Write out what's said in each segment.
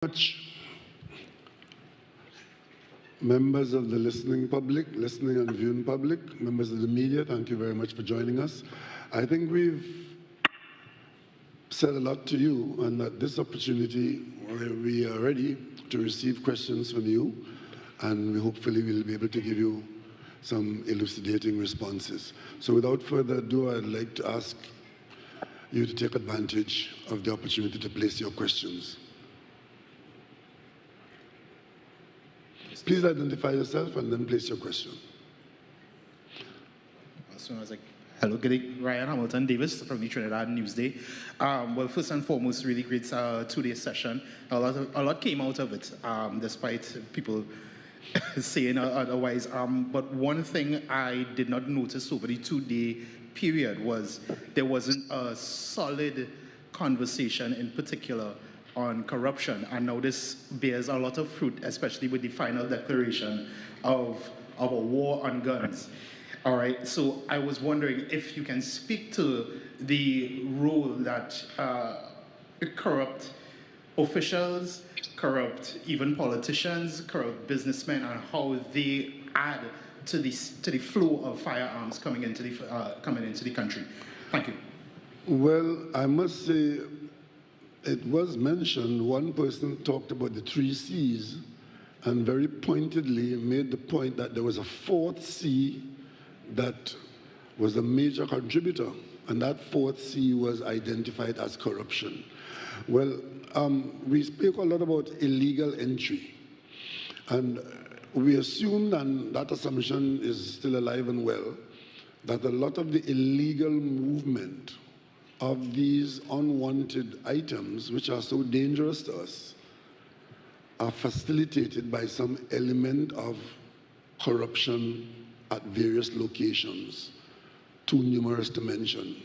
Much members of the listening public, listening and viewing public, members of the media, thank you very much for joining us. I think we've said a lot to you, and that this opportunity, we are ready to receive questions from you, and we hopefully will be able to give you some elucidating responses. So without further ado, I'd like to ask you to take advantage of the opportunity to place your questions. Please identify yourself and then place your question. So I was like, hello, good day. Ryan Hamilton Davis from the Trinidad Newsday. Well, first and foremost, really great two-day session. A lot came out of it, despite people saying otherwise. But one thing I did not notice over the two-day period was there wasn't a solid conversation in particular on corruption, and now this bears a lot of fruit, especially with the final declaration of a war on guns. All right, so I was wondering if you can speak to the role that corrupt officials, corrupt even politicians, corrupt businessmen, and how they add to the flow of firearms coming into the country. Thank you. Well, I must say, it was mentioned, one person talked about the 3 C's and very pointedly made the point that there was a 4th C that was a major contributor, and that 4th C was identified as corruption. Well, we speak a lot about illegal entry, and we assumed, and that assumption is still alive and well, that a lot of the illegal movement of these unwanted items, which are so dangerous to us, are facilitated by some element of corruption at various locations, too numerous to mention.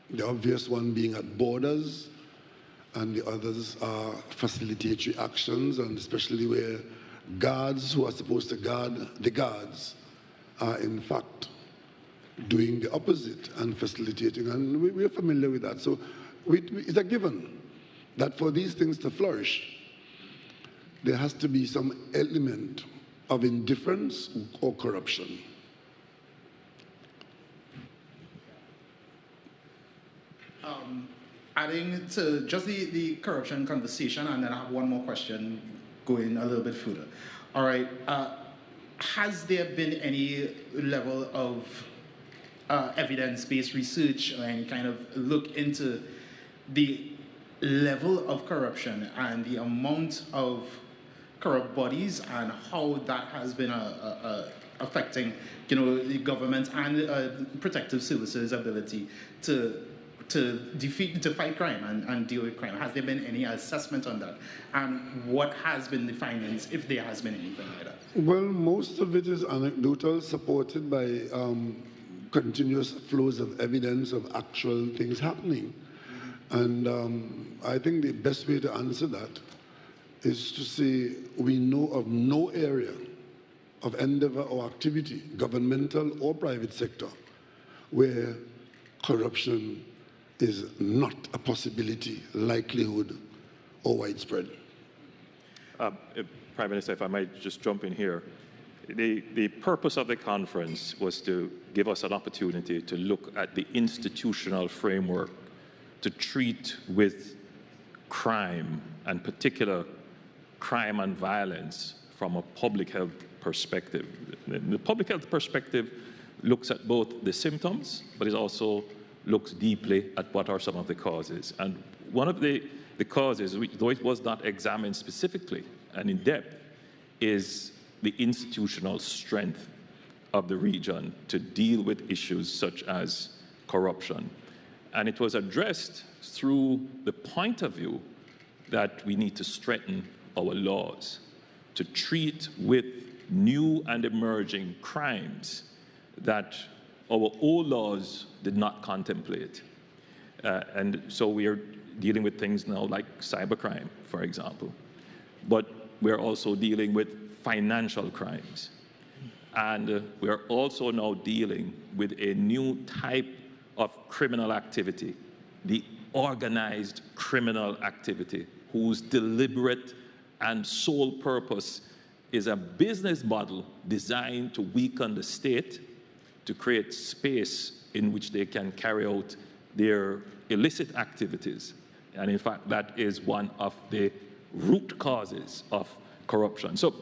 The obvious one being at borders, and the others are facilitatory actions, and especially where guards who are supposed to guard the guards are in fact doing the opposite and facilitating, and we're familiar with that. So it's a given that for these things to flourish, there has to be some element of indifference or corruption. Adding to just the corruption conversation, and then I have one more question going a little bit further. All right, has there been any level of evidence-based research or any kind of look into the level of corruption and the amount of corrupt bodies and how that has been affecting, the government and protective services' ability to fight crime and deal with crime? Has there been any assessment on that? And what has been the findings, if there has been anything like that? Well, most of it is anecdotal, supported by continuous flows of evidence of actual things happening. And I think the best way to answer that is to say we know of no area of endeavor or activity, governmental or private sector, where corruption is not a possibility, likelihood, or widespread. Prime Minister, if I might just jump in here. The purpose of the conference was to give us an opportunity to look at the institutional framework to treat with crime, and particular crime and violence, from a public health perspective. The public health perspective looks at both the symptoms, but it also looks deeply at what are some of the causes. And one of the causes, though it was not examined specifically and in depth, is the institutional strength of the region to deal with issues such as corruption. And it was addressed through the point of view that we need to strengthen our laws to treat with new and emerging crimes that our old laws did not contemplate. And so we are dealing with things now like cybercrime, for example. But we're also dealing with financial crimes. And we are also now dealing with a new type of criminal activity, the organized criminal activity, whose deliberate and sole purpose is a business model designed to weaken the state, to create space in which they can carry out their illicit activities. And in fact, that is one of the root causes of corruption. So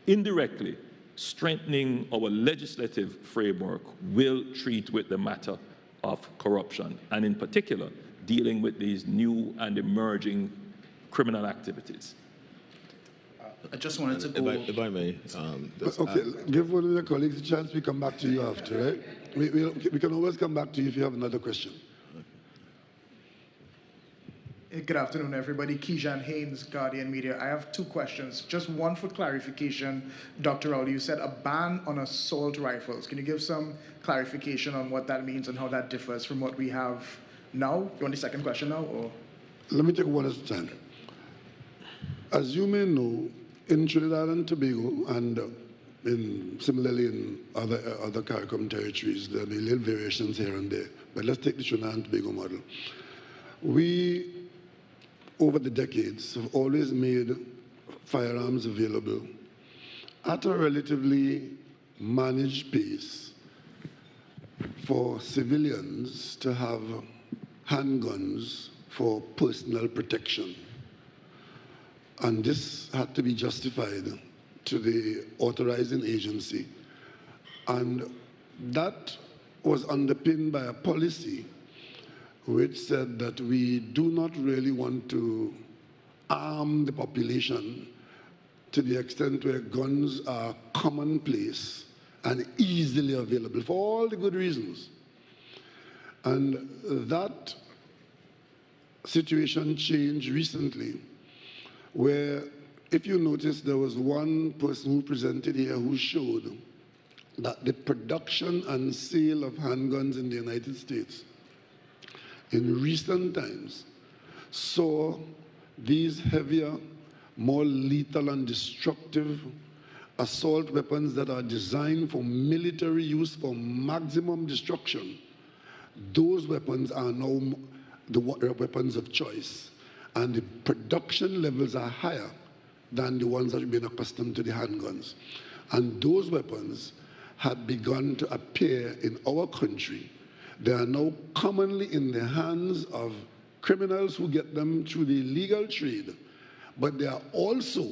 indirectly, strengthening our legislative framework will treat with the matter of corruption, and in particular, dealing with these new and emerging criminal activities. I just wanted to go... If I may... okay, give one of your colleagues a chance. We come back to you after, right? We can always come back to you if you have another question. Good afternoon, everybody. Kejan Haynes, Guardian Media. I have two questions. Just one for clarification. Dr. Rowley, you said a ban on assault rifles. Can you give some clarification on what that means and how that differs from what we have now? You want the second question now? Or? Let me take one at a time. As you may know, in Trinidad and Tobago, and similarly in other CARICOM territories, there may be little variations here and there. But let's take the Trinidad and Tobago model. We, over the decades, have always made firearms available at a relatively managed pace for civilians to have handguns for personal protection. And this had to be justified to the authorizing agency. And that was underpinned by a policy which said that we do not really want to arm the population to the extent where guns are commonplace and easily available for all the good reasons. And that situation changed recently, where, if you notice, there was one person who presented here who showed that the production and sale of handguns in the United States in recent times saw these heavier, more lethal and destructive assault weapons that are designed for military use for maximum destruction. Those weapons are now the weapons of choice, and the production levels are higher than the ones that we've been accustomed to, the handguns. And those weapons had begun to appear in our country. They are now commonly in the hands of criminals who get them through the legal trade, but they are also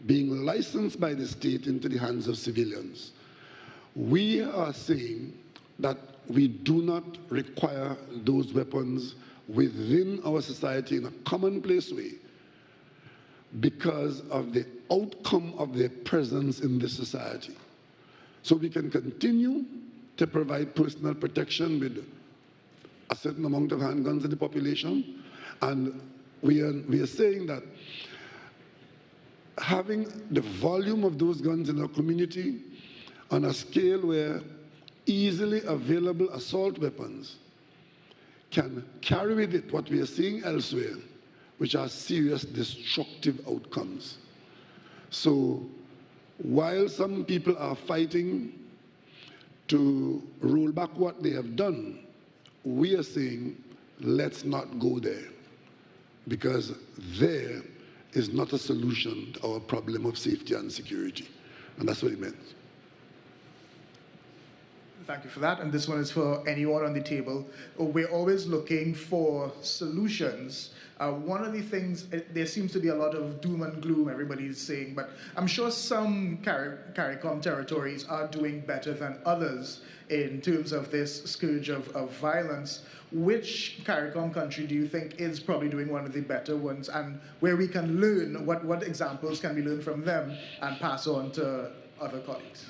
being licensed by the state into the hands of civilians. We are saying that we do not require those weapons within our society in a commonplace way because of the outcome of their presence in this society. So we can continue to provide personal protection with a certain amount of handguns in the population, and we are saying that having the volume of those guns in our community on a scale where easily available assault weapons can carry with it what we are seeing elsewhere, which are serious destructive outcomes. So while some people are fighting to roll back what they have done, we are saying let's not go there, because there is not a solution to our problem of safety and security. And that's what it meant. Thank you for that. And this one is for anyone on the table. We're always looking for solutions. One of the things, there seems to be a lot of doom and gloom, everybody's saying, but I'm sure some CARICOM territories are doing better than others in terms of this scourge of violence. Which CARICOM country do you think is probably doing one of the better ones, and where we can learn, what examples can we learn from them and pass on to other colleagues?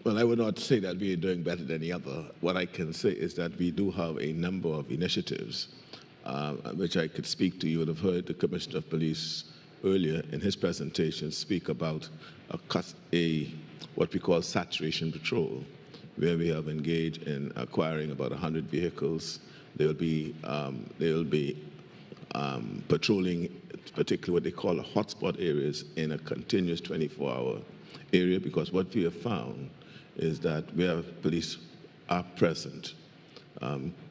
Well, I would not say that we are doing better than the other. What I can say is that we do have a number of initiatives, which I could speak to. You would have heard the Commissioner of Police earlier in his presentation speak about what we call saturation patrol, where we have engaged in acquiring about 100 vehicles. They will be patrolling, particularly what they call hotspot areas, in a continuous 24-hour area, because what we have found is that where police are present,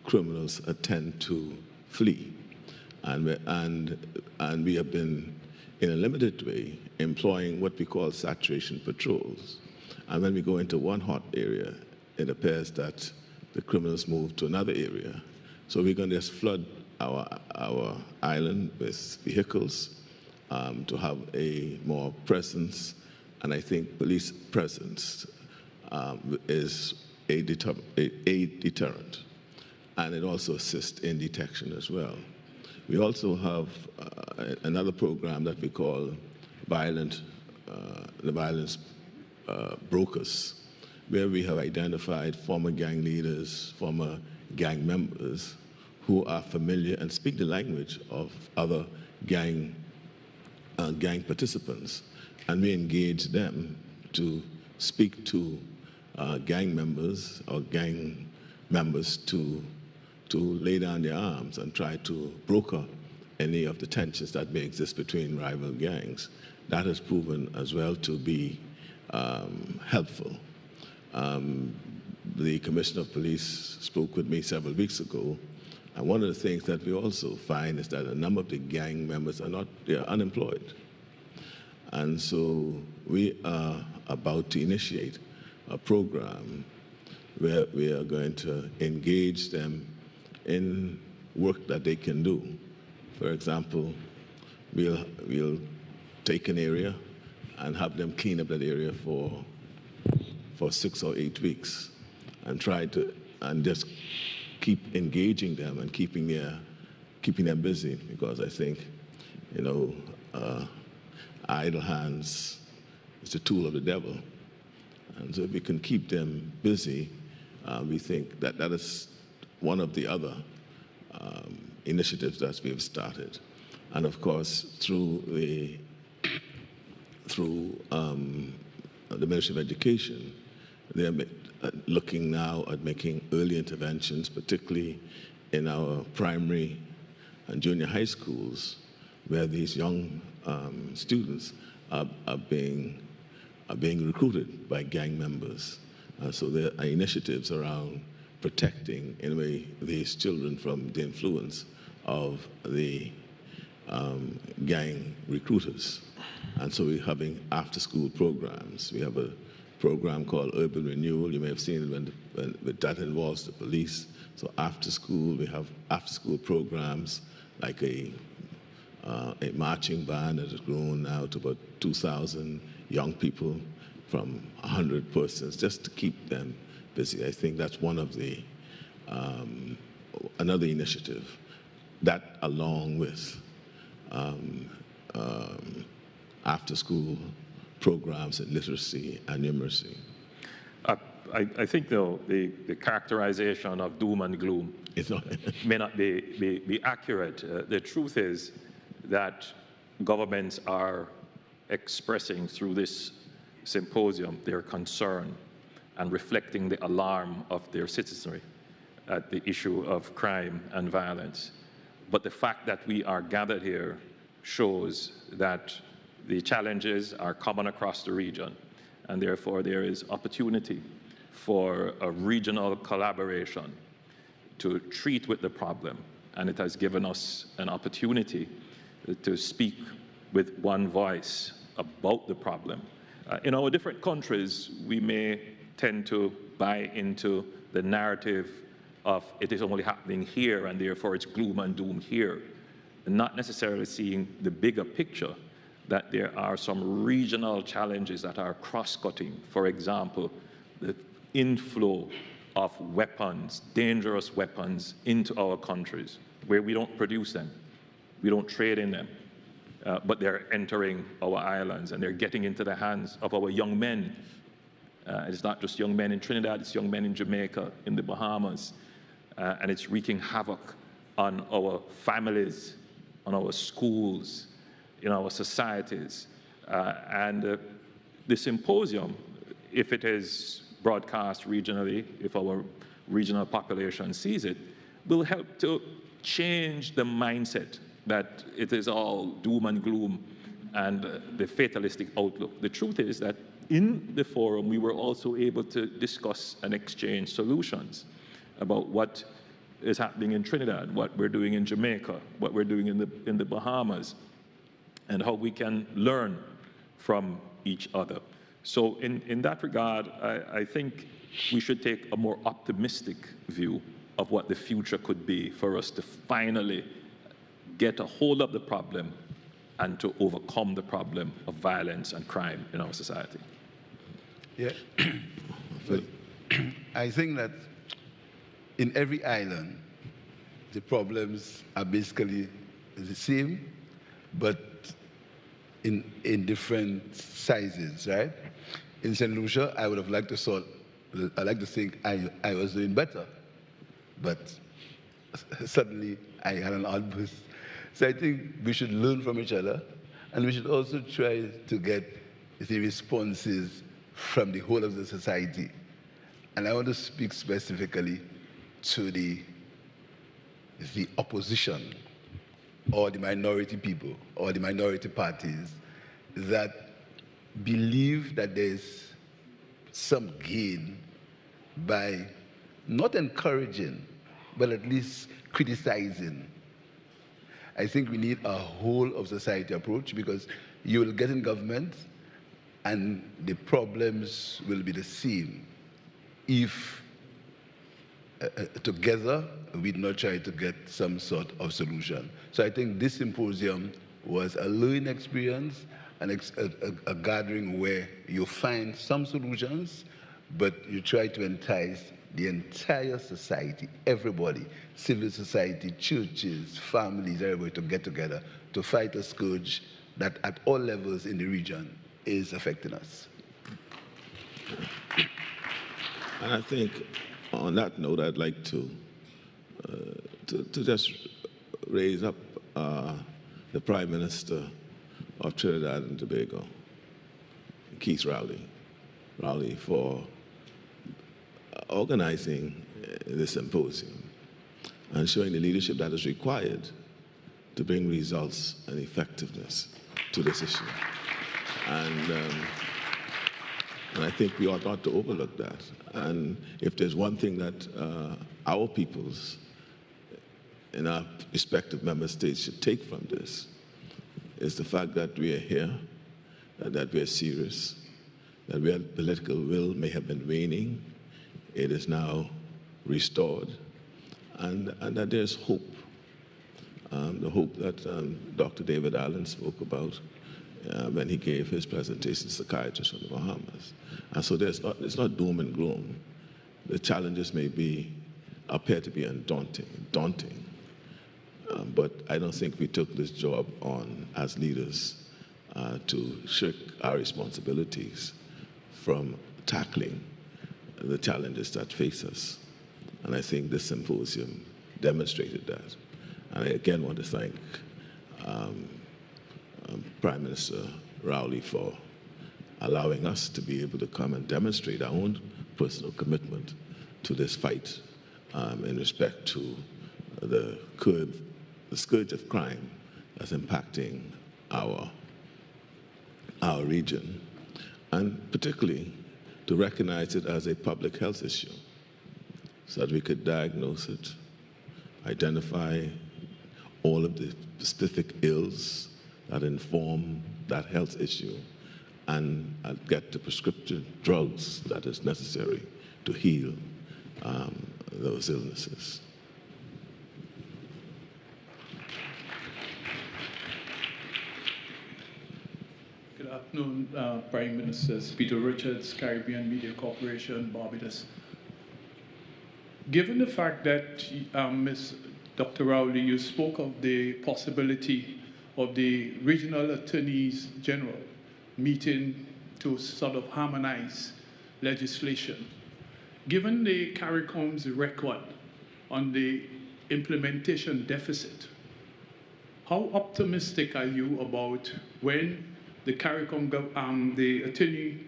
criminals tend to flee. And we have been in a limited way, employing what we call saturation patrols. And when we go into one hot area, it appears that the criminals move to another area. So we're going to just flood our island with vehicles to have a more presence, and I think police presence is a deterrent, and it also assists in detection as well. We also have another program that we call the violence brokers, where we have identified former gang leaders, former gang members who are familiar and speak the language of other gang participants, and we engage them to speak to gang members or gang members to lay down their arms and try to broker any of the tensions that may exist between rival gangs. That has proven as well to be helpful. The Commissioner of Police spoke with me several weeks ago, and one of the things that we also find is that a number of the gang members they're unemployed. And so we are about to initiate a program where we are going to engage them in work that they can do. For example, we'll take an area and have them clean up that area for 6 or 8 weeks, and just keep engaging them and keeping them busy, because I think, idle hands is the tool of the devil. And so if we can keep them busy, we think that is one of the other initiatives that we have started. And of course, through the Ministry of Education, they're looking now at making early interventions, particularly in our primary and junior high schools, where these young students are being recruited by gang members. So there are initiatives around protecting, in a way, these children from the influence of the gang recruiters. And so we're having after-school programs. We have a program called Urban Renewal. You may have seen it when that involves the police. So after school, we have after-school programs like a marching band that has grown now to about 2,000 young people from 100 persons, just to keep them busy. I think that's one of the another initiative. That, along with after-school programs in literacy and numeracy. I think, though, the characterization of doom and gloom may not be accurate. The truth is that governments are expressing through this symposium their concern and reflecting the alarm of their citizenry at the issue of crime and violence. But the fact that we are gathered here shows that the challenges are common across the region, and therefore there is opportunity for a regional collaboration to treat with the problem. And it has given us an opportunity to speak with one voice about the problem. In our different countries, we may tend to buy into the narrative of it is only happening here and therefore it's gloom and doom here, and not necessarily seeing the bigger picture that there are some regional challenges that are cross-cutting. For example, the inflow of weapons, dangerous weapons, into our countries, where we don't produce them, we don't trade in them, but they're entering our islands and they're getting into the hands of our young men. It's not just young men in Trinidad, it's young men in Jamaica, in the Bahamas, and it's wreaking havoc on our families, on our schools, in our societies. And the symposium, if it is broadcast regionally, if our regional population sees it, will help to change the mindset that it is all doom and gloom and the fatalistic outlook. The truth is that in the forum, we were also able to discuss and exchange solutions about what is happening in Trinidad, what we're doing in Jamaica, what we're doing in the Bahamas. and how we can learn from each other. So in that regard, I think we should take a more optimistic view of what the future could be for us to finally get a hold of the problem and to overcome the problem of violence and crime in our society. Yeah. Well, I think that in every island, the problems are basically the same, but in different sizes, right? In St. Lucia, I would have liked to I like to think I was doing better, but suddenly I had an outburst. So I think we should learn from each other, and we should also try to get the responses from the whole of the society. And I want to speak specifically to the opposition, or the minority people, or the minority parties that believe that there's some gain by not encouraging, but at least criticizing. I think we need a whole of society approach, because you will get in government and the problems will be the same if together we do not try to get some sort of solution. So I think this symposium was a learning experience, and a gathering where you find some solutions, but you try to entice the entire society, everybody, civil society, churches, families, everybody to get together to fight a scourge that at all levels in the region is affecting us. And I think on that note, I'd like to just raise up the Prime Minister of Trinidad and Tobago, Keith Rowley, for organizing this symposium and showing the leadership that is required to bring results and effectiveness to this issue. And I think we ought not to overlook that. And if there's one thing that our peoples in our respective member states should take from this, is the fact that we are here, that we are serious, that we have political will may have been waning. It is now restored, and that there's hope. The hope that Dr. David Allen spoke about when he gave his presentation to psychiatrists from the Bahamas. And so it's not doom and gloom. The challenges appear to be daunting. But I don't think we took this job on as leaders to shirk our responsibilities from tackling the challenges that face us. And I think this symposium demonstrated that. And I again want to thank Prime Minister Rowley for allowing us to be able to come and demonstrate our own personal commitment to this fight in respect to the scourge of crime that's impacting our region, and particularly to recognize it as a public health issue so that we could diagnose it, identify all of the specific ills that inform that health issue, and get the prescription drugs that is necessary to heal those illnesses. Good afternoon, Prime Ministers. Peter Richards, Caribbean Media Corporation, Barbados. Given the fact that, Ms. Dr. Rowley, you spoke of the possibility of the regional attorneys general meeting to sort of harmonize legislation, given the CARICOM's record on the implementation deficit, how optimistic are you about when the CARICOM, the attorneys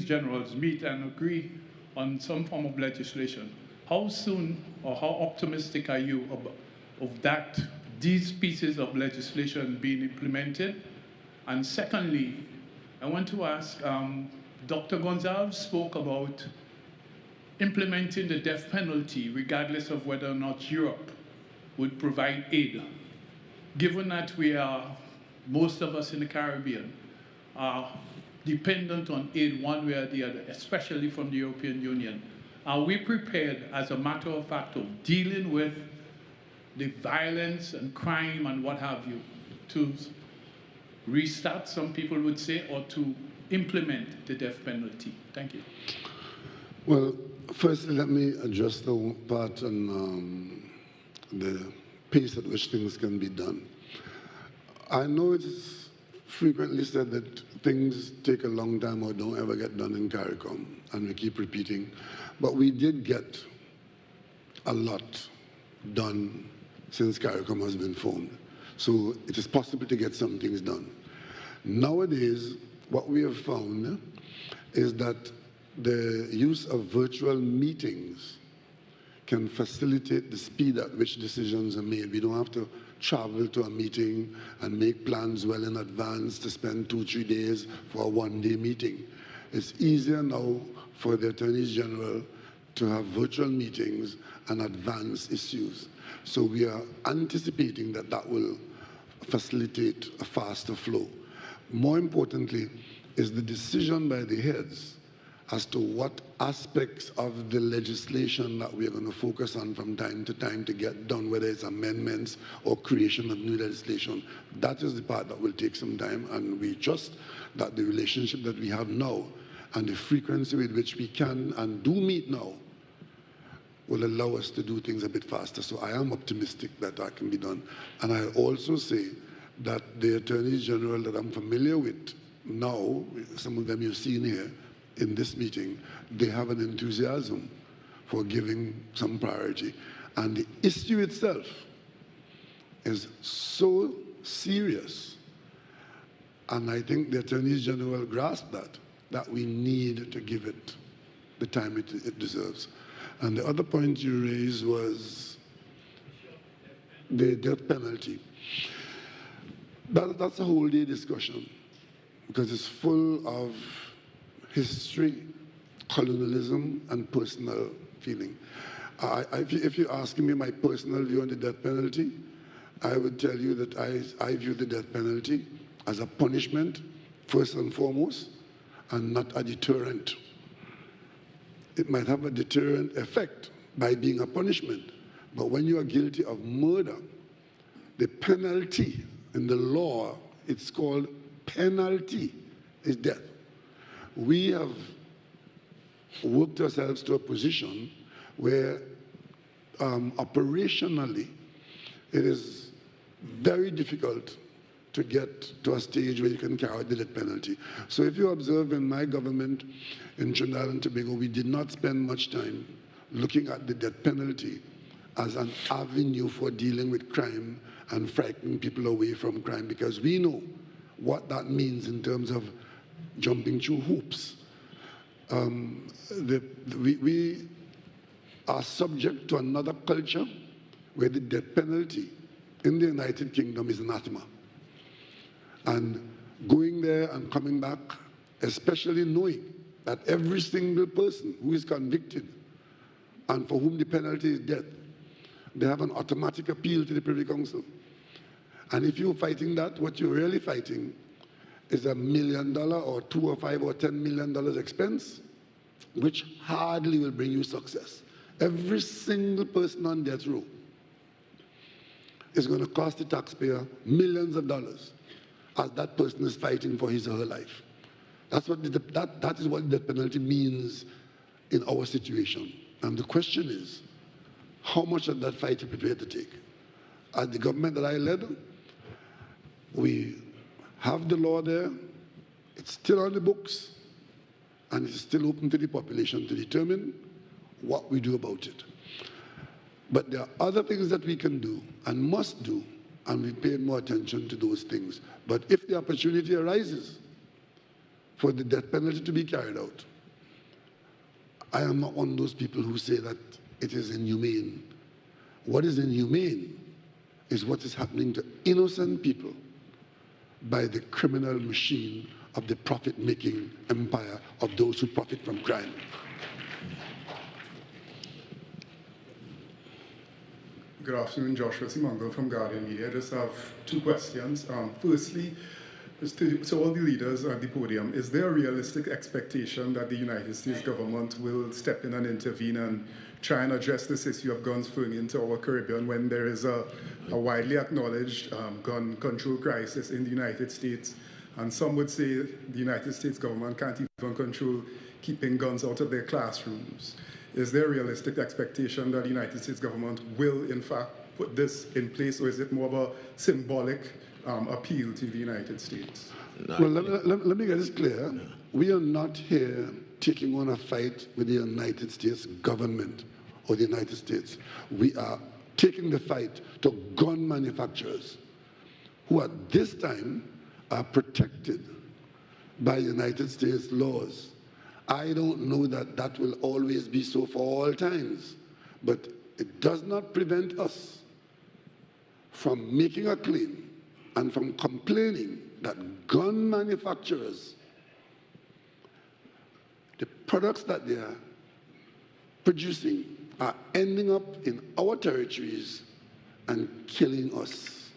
generals meet and agree on some form of legislation? How soon or how optimistic are you of these pieces of legislation being implemented? And secondly, I want to ask, Dr. Gonzalez spoke about implementing the death penalty regardless of whether or not Europe would provide aid. given that we are, most of us in the Caribbean, are dependent on aid one way or the other, especially from the European Union, are we prepared, as a matter of fact, of dealing with the violence and crime and what have you, to restart, some people would say, or to implement the death penalty? Thank you. Well, firstly, let me address the part on the pace at which things can be done. I know it's frequently said that things take a long time or don't ever get done in CARICOM, and we keep repeating, but we did get a lot done since CARICOM has been formed. So it is possible to get some things done. Nowadays, what we have found is that the use of virtual meetings can facilitate the speed at which decisions are made. We don't have to travel to a meeting and make plans well in advance to spend 2-3 days for a one-day meeting. It's easier now for the attorneys general to have virtual meetings and advance issues. So we are anticipating that that will facilitate a faster flow. More importantly is the decision by the heads as to what aspects of the legislation that we're going to focus on from time to time to get done, whether it's amendments or creation of new legislation. That is the part that will take some time, and we trust that the relationship that we have now and the frequency with which we can and do meet now will allow us to do things a bit faster. So I am optimistic that that can be done. And I also say that the attorneys general that I'm familiar with now, some of them you've seen here in this meeting, they have an enthusiasm for giving some priority. And the issue itself is so serious, and I think the attorneys general grasp that we need to give it the time it deserves. And the other point you raised was the death penalty. That's a whole day discussion, because it's full of history, colonialism, and personal feeling. If you're asking me my personal view on the death penalty, I would tell you that I view the death penalty as a punishment, first and foremost, and not a deterrent. It might have a deterrent effect by being a punishment, but when you are guilty of murder, the penalty in the law, it's called penalty, is death. We have worked ourselves to a position where operationally it is very difficult to get to a stage where you can carry out the death penalty. So if you observe in my government in Trinidad and Tobago, we did not spend much time looking at the death penalty as an avenue for dealing with crime and frightening people away from crime, because we know what that means in terms of jumping through hoops. We are subject to another culture where the death penalty in the United Kingdom is anathema. And going there and coming back, especially knowing that every single person who is convicted and for whom the penalty is death, they have an automatic appeal to the Privy Council. And if you're fighting that, what you're really fighting is $1 million or $2 or $5 or $10 million expense, which hardly will bring you success. Every single person on death row is going to cost the taxpayer millions of dollars as that person is fighting for his or her life. That is what the death penalty means in our situation. And the question is, how much of that fight are you prepared to take? As the government that I led, we have the law there, it's still on the books, and it's still open to the population to determine what we do about it. But there are other things that we can do and must do, and we pay more attention to those things. But if the opportunity arises for the death penalty to be carried out, I am not one of those people who say that it is inhumane. What is inhumane is what is happening to innocent people by the criminal machine of the profit-making empire of those who profit from crime. Good afternoon, Joshua Simango from Guardian Media. I just have two questions. Firstly, to all the leaders at the podium, is there a realistic expectation that the United States government will step in and intervene and try and address this issue of guns flowing into our Caribbean when there is a widely acknowledged gun control crisis in the United States? And some would say the United States government can't even control keeping guns out of their classrooms. Is there a realistic expectation that the United States government will, in fact, put this in place, or is it more of a symbolic appeal to the United States? Well, let me get this clear. We are not here taking on a fight with the United States government or the United States. We are taking the fight to gun manufacturers who at this time are protected by United States laws. I don't know that that will always be so for all times, but it does not prevent us from making a claim and from complaining that gun manufacturers, the products that they are producing are ending up in our territories and killing us.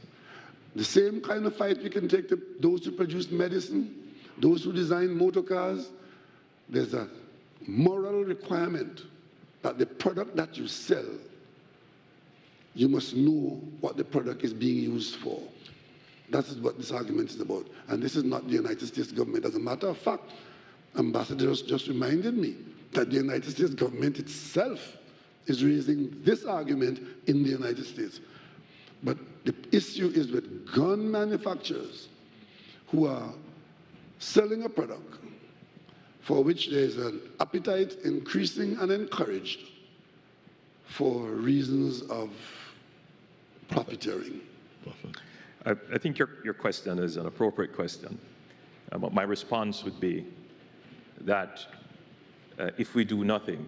The same kind of fight we can take to those who produce medicine, those who design motor cars. There's a moral requirement that the product that you sell, you must know what the product is being used for. That is what this argument is about. And this is not the United States government. As a matter of fact, Ambassador just reminded me that the United States government itself is raising this argument in the United States. But the issue is with gun manufacturers who are selling a product for which there is an appetite increasing and encouraged for reasons of profiteering. I think your question is an appropriate question. But my response would be that if we do nothing,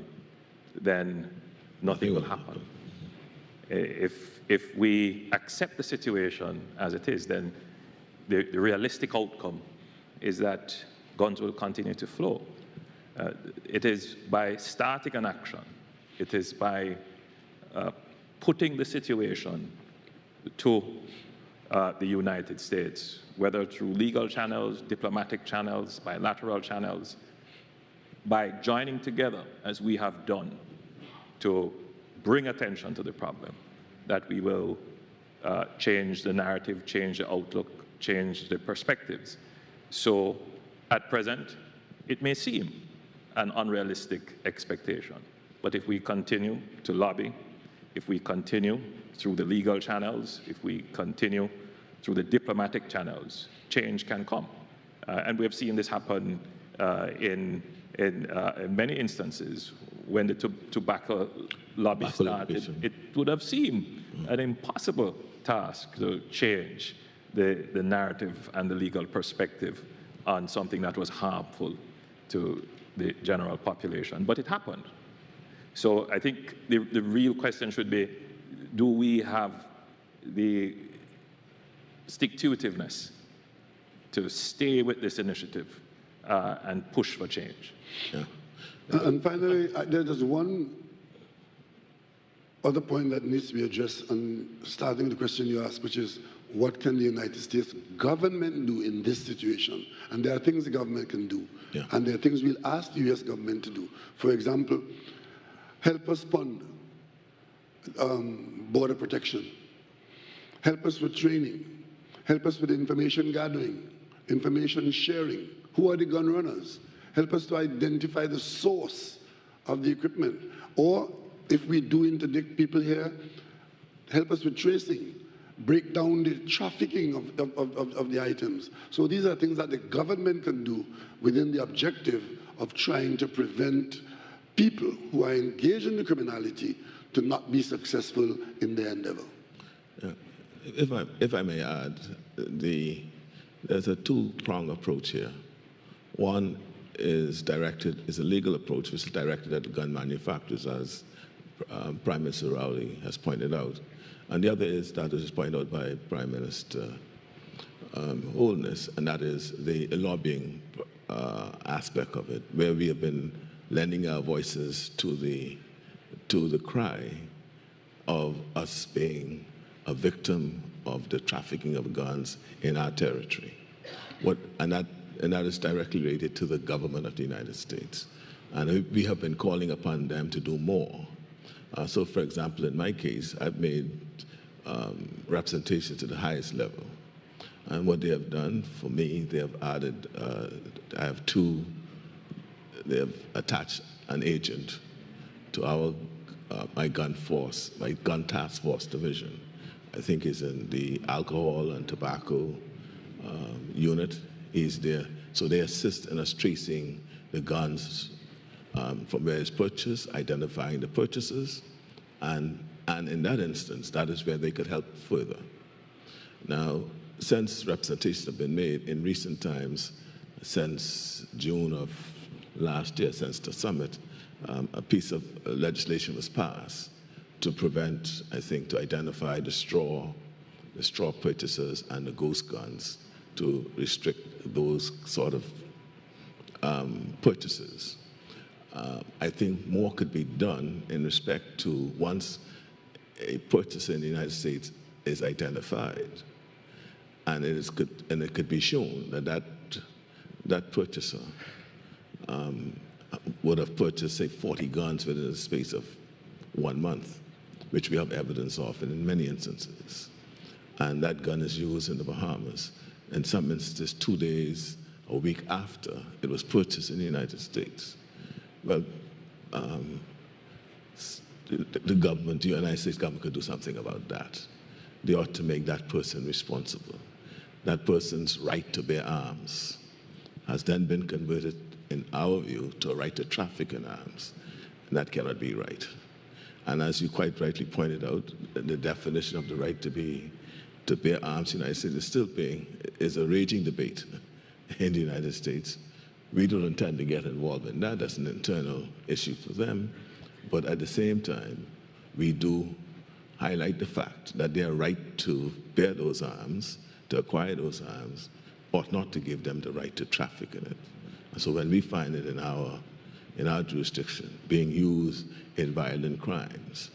then nothing will happen. If we accept the situation as it is, then the realistic outcome is that guns will continue to flow. It is by starting an action, it is by putting the situation to the United States, whether through legal channels, diplomatic channels, bilateral channels, by joining together, as we have done, to bring attention to the problem, that we will change the narrative, change the outlook, change the perspectives. So at present, it may seem an unrealistic expectation, but if we continue to lobby, if we continue through the legal channels, if we continue through the diplomatic channels, change can come. And we have seen this happen in many instances. When the tobacco lobby started, it would have seemed an impossible task to change the narrative and the legal perspective on something that was harmful to the general population, but it happened. So I think the real question should be, do we have the stick-to-itiveness to stay with this initiative and push for change? Yeah. And finally, there's one other point that needs to be addressed, and starting with the question you asked, which is, what can the United States government do in this situation? And there are things the government can do, and there are things we'll ask the U.S. government to do. For example, help us fund border protection, help us with training, help us with information gathering, information sharing. Who are the gun runners? Help us to identify the source of the equipment. Or if we do interdict people here, help us with tracing, break down the trafficking of the items. So these are things that the government can do within the objective of trying to prevent people who are engaged in the criminality to not be successful in their endeavor. Yeah. If I may add, there's a two-pronged approach here. One is a legal approach, which is directed at the gun manufacturers, as Prime Minister Rowley has pointed out. And the other is that is pointed out by Prime Minister Holness, and that is the lobbying aspect of it, where we have been lending our voices to the cry of us being a victim of the trafficking of guns in our territory. And that is directly related to the government of the United States. And we have been calling upon them to do more. So, for example, in my case, I've made representation to the highest level. And what they have done for me, they have added, they have attached an agent to my gun task force division. I think he's in the alcohol and tobacco unit. He's there. So they assist in us tracing the guns from where it's purchased, identifying the purchasers, and in that instance, that is where they could help further. Now, since representations have been made in recent times, since June of last year, since the summit, a piece of legislation was passed to prevent, I think, to identify the straw purchasers and the ghost guns, to restrict those sort of purchases. I think more could be done in respect to once a purchaser in the United States is identified, and it could be shown that purchaser would have purchased, say, 40 guns within the space of 1 month, which we have evidence of in many instances. And that gun is used in the Bahamas. In some instances, 2 days, a week after it was purchased in the United States. Well, the government, the United States government could do something about that. They ought to make that person responsible. That person's right to bear arms has then been converted, in our view, to a right to traffic in arms. And that cannot be right. And as you quite rightly pointed out, the definition of the right to bear arms in the United States is a raging debate in the United States. We don't intend to get involved in that. That's an internal issue for them. But at the same time, we do highlight the fact that their right to bear those arms, to acquire those arms, ought not to give them the right to traffic in it. And so when we find it in our jurisdiction being used in violent crimes,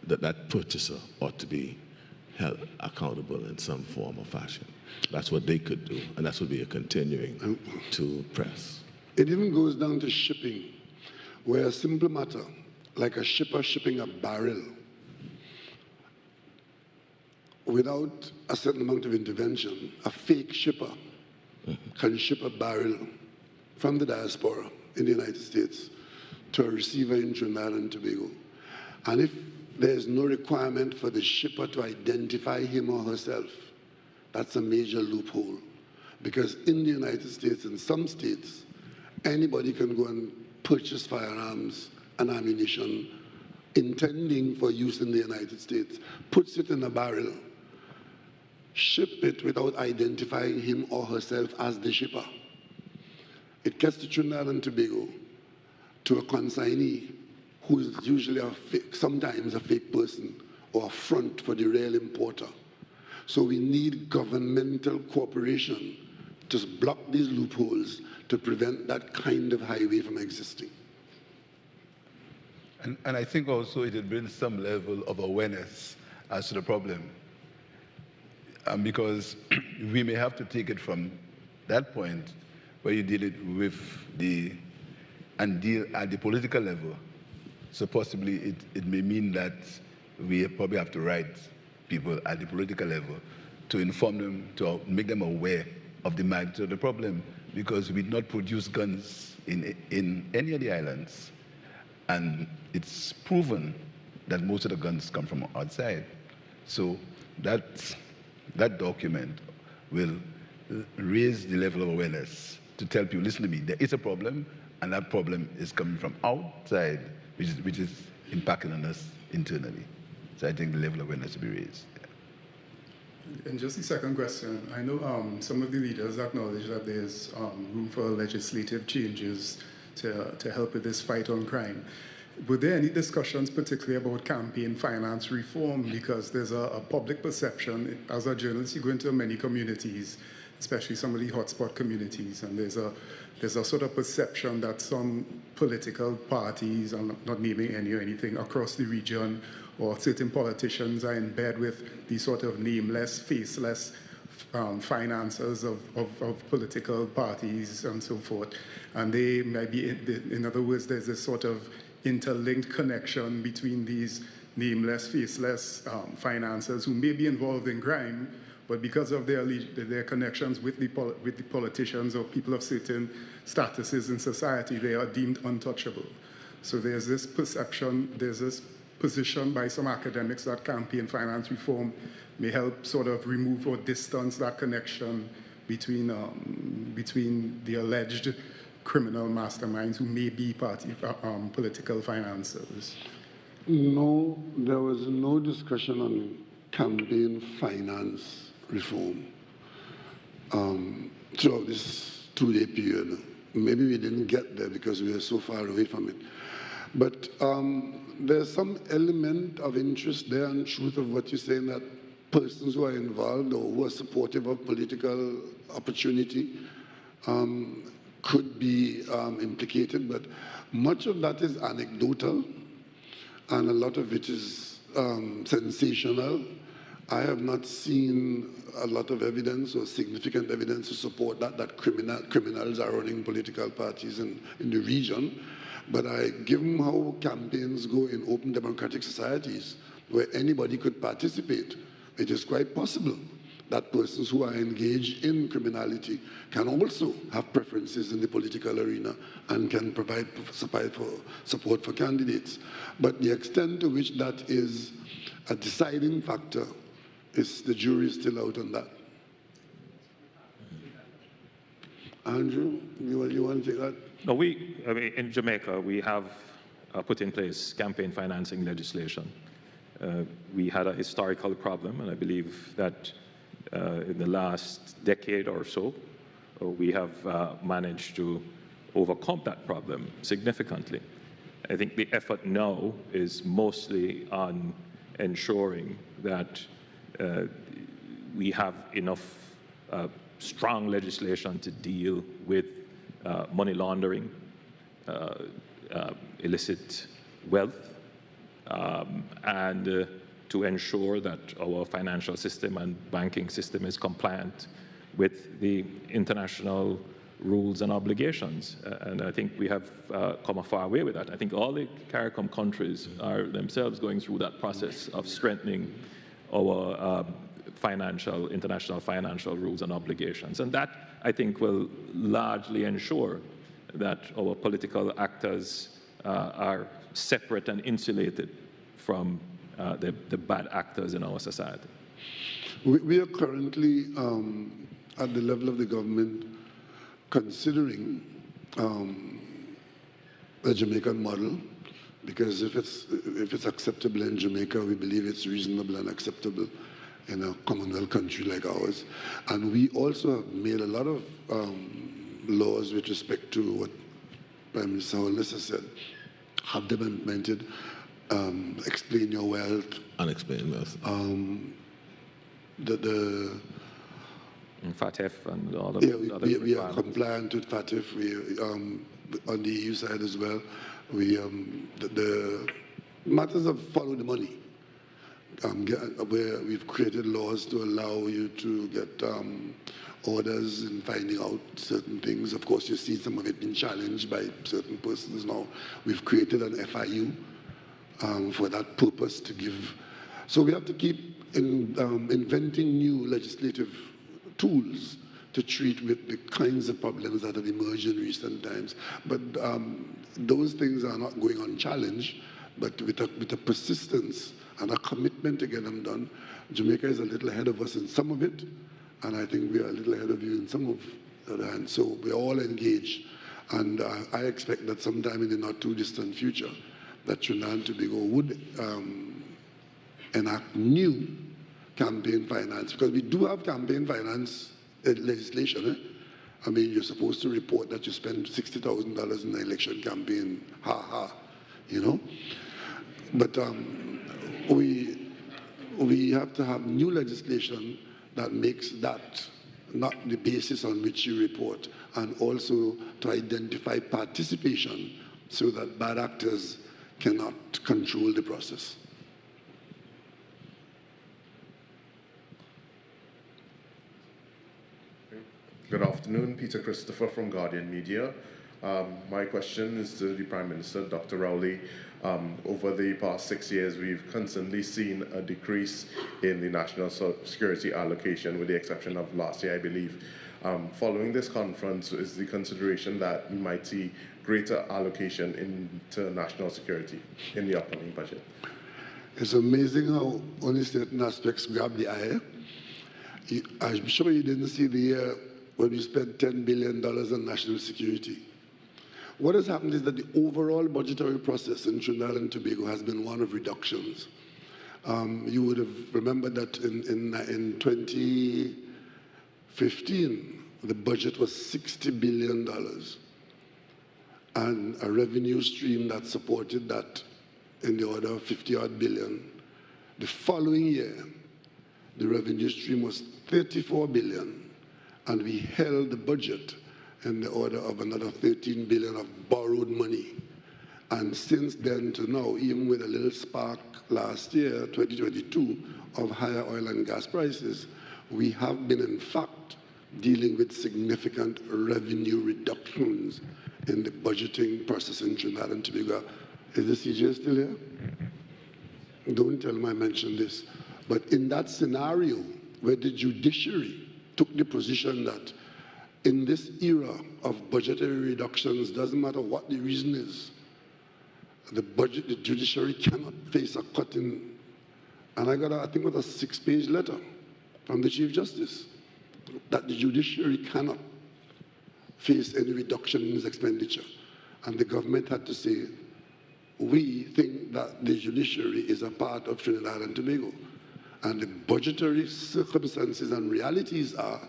that purchaser ought to be held accountable in some form or fashion. That's what they could do, and that's what we are continuing to press. It even goes down to shipping, where a simple matter, like a shipper shipping a barrel, without a certain amount of intervention, a fake shipper can ship a barrel from the diaspora in the United States to a receiver in Trinidad and Tobago. And if there is no requirement for the shipper to identify him or herself, that's a major loophole. Because in the United States, in some states, anybody can go and purchase firearms and ammunition intending for use in the United States, puts it in a barrel, ship it without identifying him or herself as the shipper. It gets to Trinidad and Tobago to a consignee who is usually sometimes a fake person or a front for the real importer. So we need governmental cooperation to block these loopholes to prevent that kind of highway from existing. And I think also it will bring some level of awareness as to the problem. Because we may have to take it from that point where you deal it with and deal at the political level. So possibly it may mean that we probably have to write people at the political level to inform them, to make them aware of the magnitude of the problem, because we do not produce guns in any of the islands. And it's proven that most of the guns come from outside. So that document will raise the level of awareness to tell people, listen to me, there is a problem, and that problem is coming from outside, which is impacting on us internally. So I think the level of awareness will be raised. And just the second question, I know some of the leaders acknowledge that there's room for legislative changes to help with this fight on crime. Were there any discussions particularly about campaign finance reform? Because there's a public perception, as a journalist, you go into many communities, especially some of the hotspot communities. And there's a sort of perception that some political parties, I'm not naming any or anything, across the region, or certain politicians are in bed with these sort of nameless, faceless financiers of political parties and so forth. And they might be, in other words, there's this sort of interlinked connection between these nameless, faceless financiers who may be involved in crime, but because of their connections with the politicians or people of certain statuses in society, they are deemed untouchable. So there's this perception, there's this position by some academics that campaign finance reform may help sort of remove or distance that connection between the alleged criminal masterminds who may be political financiers. No, there was no discussion on campaign finance reform throughout this 2-day period. Maybe we didn't get there because we were so far away from it. But there's some element of interest there and truth of what you're saying, that persons who are involved or who are supportive of political opportunity could be implicated, but much of that is anecdotal and a lot of it is sensational. I have not seen a lot of evidence or significant evidence to support that criminals are running political parties in the region. But given how campaigns go in open democratic societies where anybody could participate, it is quite possible that persons who are engaged in criminality can also have preferences in the political arena and can provide support for candidates. But the extent to which that is a deciding factor, the jury is still out on that. Andrew, you want to take that? No, I mean, in Jamaica, we have put in place campaign financing legislation. We had a historical problem, and I believe that in the last decade or so, we have managed to overcome that problem significantly. I think the effort now is mostly on ensuring that we have enough strong legislation to deal with money laundering, illicit wealth, and to ensure that our financial system and banking system is compliant with the international rules and obligations. And I think we have come a far way with that. I think all the CARICOM countries are themselves going through that process of strengthening our international financial rules and obligations. And that, I think, will largely ensure that our political actors are separate and insulated from the bad actors in our society. We are currently, at the level of the government, considering the Jamaican model, because if it's acceptable in Jamaica, we believe it's reasonable and acceptable in a Commonwealth country like ours. And we also have made a lot of laws with respect to what Prime Minister Holness has said, have them implemented. Explain your wealth. Unexplained wealth. FATF and all of the we are compliant with FATF. We on the EU side as well. We the matters of follow the money. Where we've created laws to allow you to get orders in finding out certain things. Of course, you see some of it being challenged by certain persons now. We've created an FIU for that purpose to give. So we have to keep inventing new legislative tools to treat with the kinds of problems that have emerged in recent times. But those things are not going unchallenged, but with a persistence and a commitment to get them done. Jamaica is a little ahead of us in some of it, and I think we are a little ahead of you in some of the other hand. So we're all engaged, and I expect that sometime in the not too distant future, that Trinidad and Tobago would enact new campaign finance, because we do have campaign finance legislation. I mean, you're supposed to report that you spent $60,000 in the election campaign, you know. But we have to have new legislation that makes that not the basis on which you report, and also to identify participation so that bad actors cannot control the process. Good afternoon, Peter Christopher from Guardian Media. My question is to the Prime Minister, Dr. Rowley. Over the past 6 years, we've constantly seen a decrease in the national security allocation, with the exception of last year, I believe. Following this conference, is the consideration that we might see greater allocation into national security in the upcoming budget? It's amazing how only certain aspects grab the eye. I'm sure you didn't see the year when we spent $10 billion on national security. What has happened is that the overall budgetary process in Trinidad and Tobago has been one of reductions. You would have remembered that in 2015, the budget was $60 billion, and a revenue stream that supported that in the order of 50-odd billion. The following year, the revenue stream was 34 billion, and we held the budget in the order of another 13 billion of borrowed money. And since then to now, even with a little spark last year, 2022, of higher oil and gas prices, we have been, in fact, dealing with significant revenue reductions in the budgeting process in Trinidad and Tobago. Is the CJ still here? Don't tell him I mentioned this. But in that scenario, where the judiciary took the position that in this era of budgetary reductions, doesn't matter what the reason is, the judiciary cannot face a cut in. And I got, I think, a 6-page letter from the Chief Justice that the judiciary cannot face any reduction in its expenditure. And the government had to say, we think that the judiciary is a part of Trinidad and Tobago. And the budgetary circumstances and realities are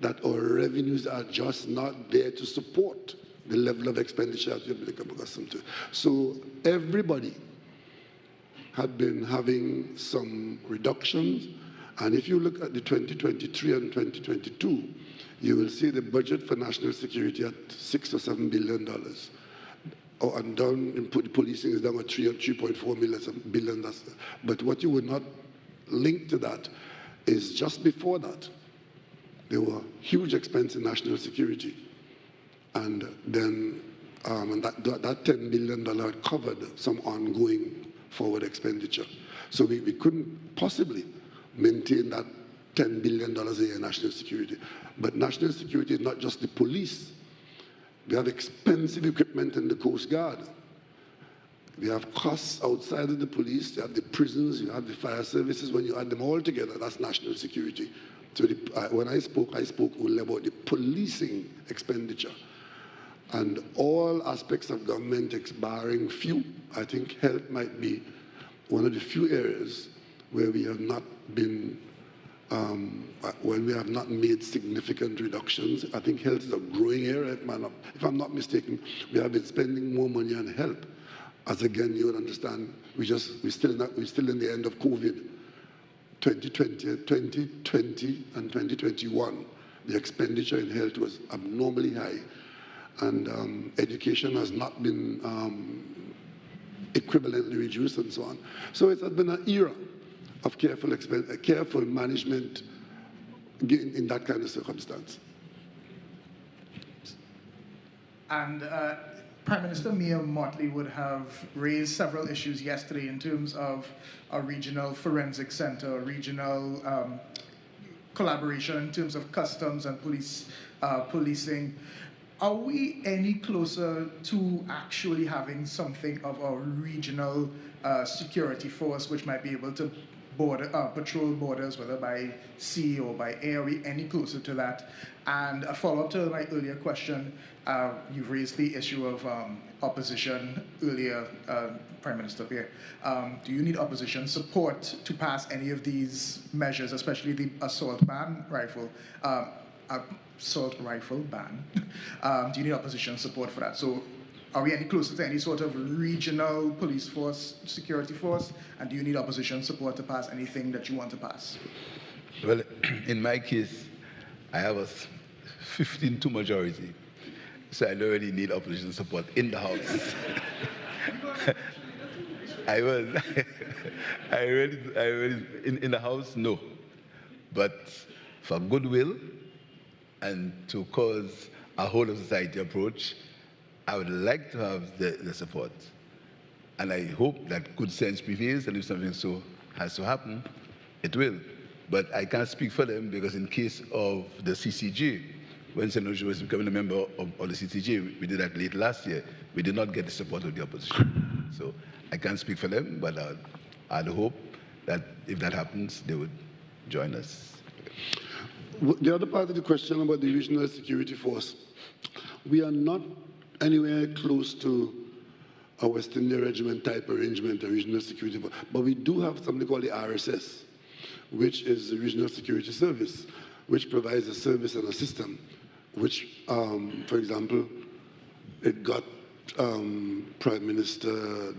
that our revenues are just not there to support the level of expenditure that we've become accustomed to. So everybody had been having some reductions. And if you look at the 2023 and 2022, you will see the budget for national security at $6 or $7 billion. Oh, and down in policing is down at 3 or 3.4 billion. But what you would not link to that is just before that, there were huge expense in national security. And then that $10 billion covered some ongoing forward expenditure. So we couldn't possibly maintain that $10 billion a year in national security. But national security is not just the police. We have expensive equipment in the Coast Guard. We have costs outside of the police. You have the prisons, you have the fire services. When you add them all together, that's national security. So when I spoke only about the policing expenditure. And all aspects of government, barring few, I think health might be one of the few areas where we have not been, when we have not made significant reductions. I think health is a growing area, if I'm not mistaken. We have been spending more money on health. As again, you would understand, we're still in the end of COVID. 2020 and 2021, the expenditure in health was abnormally high. And education has not been equivalently reduced and so on. So it has been an era of careful management in that kind of circumstance. And Prime Minister Mia Motley would have raised several issues yesterday in terms of a regional forensic center, regional collaboration in terms of customs and policing. Are we any closer to actually having something of a regional security force which might be able to patrol borders, whether by sea or by air? Are we any closer to that? And a follow-up to my earlier question, you've raised the issue of opposition earlier, Prime Minister Pierre. Do you need opposition support to pass any of these measures, especially the assault rifle ban? Do you need opposition support for that? So are we any closer to any sort of regional police force, security force? And do you need opposition support to pass anything that you want to pass? Well, in my case, I have a 15-2 majority, so I don't really need opposition support in the House. I will. I really, in the House, no. But for goodwill and to cause a whole of society approach, I would like to have the support. And I hope that good sense prevails, and if something so has to happen, it will. But I can't speak for them because in case of the CCJ, when Senator Joe was becoming a member of the CCJ, we did that late last year, we did not get the support of the opposition. So I can't speak for them, but I'd hope that if that happens, they would join us. The other part of the question about the regional security force, we are not anywhere close to a West India Regiment type arrangement, a regional security force, but we do have something called the RSS, which is the Regional Security Service, which provides a service and a system, which, for example, it got Prime Minister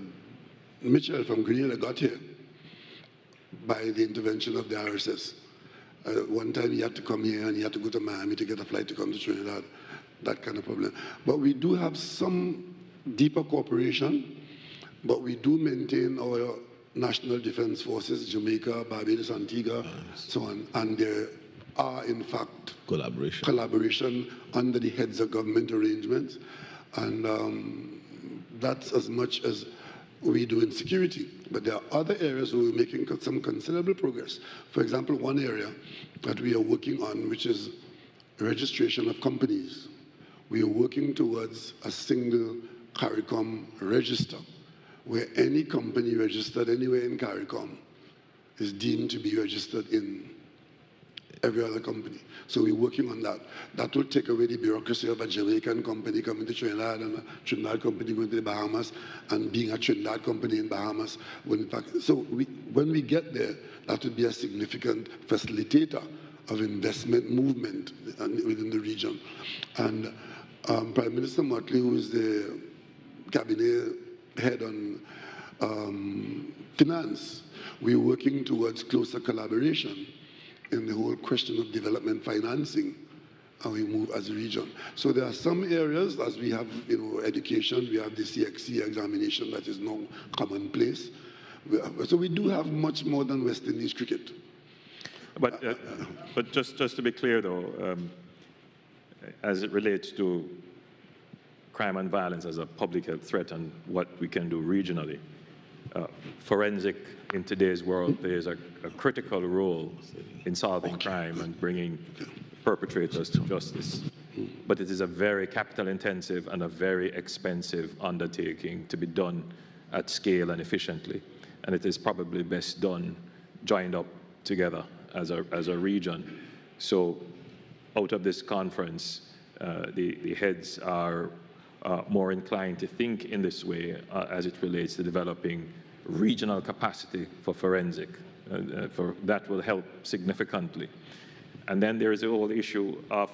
Mitchell from Grenada got here by the intervention of the RSS. One time he had to come here and he had to go to Miami to get a flight to come to Trinidad, that kind of problem. But we do have some deeper cooperation, but we do maintain our national defense forces, Jamaica, Barbados, Antigua, so on, and there are in fact collaboration under the heads of government arrangements, and that's as much as we do in security. But there are other areas where we're making some considerable progress. For example, one area that we are working on, which is registration of companies. We are working towards a single CARICOM register, where any company registered anywhere in CARICOM is deemed to be registered in every other company. So we're working on that. That will take away the bureaucracy of a Jamaican company coming to Trinidad and a Trinidad company going to the Bahamas and being a Trinidad company in Bahamas. So when we get there, that would be a significant facilitator of investment movement within the region. And Prime Minister Motley, who is the cabinet head on finance, we're working towards closer collaboration in the whole question of development financing, and we move as a region. So there are some areas, as we have, education, we have the CXC examination that is now commonplace. So we do have much more than West Indies cricket. But just to be clear, though, as it relates to crime and violence as a public health threat and what we can do regionally, forensic in today's world plays a critical role in solving crime and bringing perpetrators to justice. But it is a very capital-intensive and a very expensive undertaking to be done at scale and efficiently. And it is probably best done joined up together as a region. So out of this conference, the heads are more inclined to think in this way as it relates to developing regional capacity for forensic. That will help significantly. And then there is the whole issue of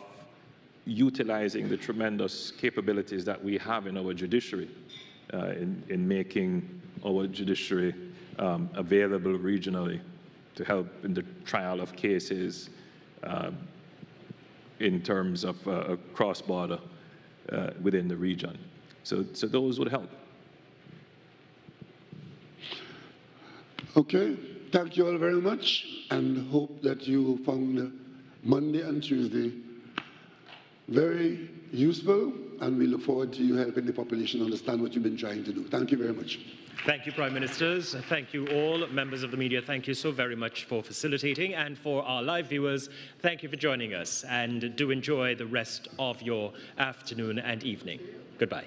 utilizing the tremendous capabilities that we have in our judiciary, in making our judiciary available regionally to help in the trial of cases in terms of cross-border within the region. So those would help. Okay, thank you all very much, and hope that you found Monday and Tuesday very useful, and we look forward to you helping the population understand what you've been trying to do. Thank you very much. Thank you, Prime Ministers. Thank you all, members of the media. Thank you so very much for facilitating. And for our live viewers, thank you for joining us. And do enjoy the rest of your afternoon and evening. Goodbye.